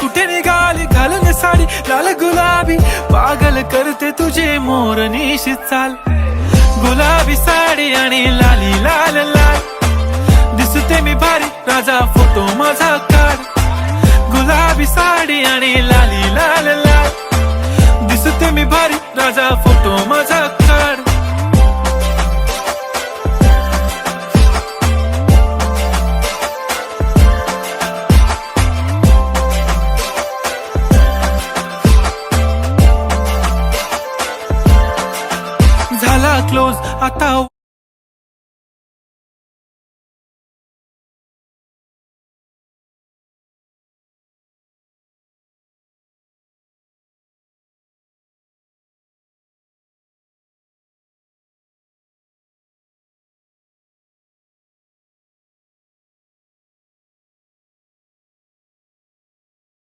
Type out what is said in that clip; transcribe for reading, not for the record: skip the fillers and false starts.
कुठे निघाली घालून साडी लाल गुलाबी, पागल करते तुझे मोरनीशी चाल. गुलाबी साडी आणि लाली लाल लाल, दिसते मी भारी राजा फोटो माझा काढ. गुलाबी साडी आणि लाली लाल लाल, दिसते मी भारी राजा फोटो माझा काढ. झाला क्लोज आता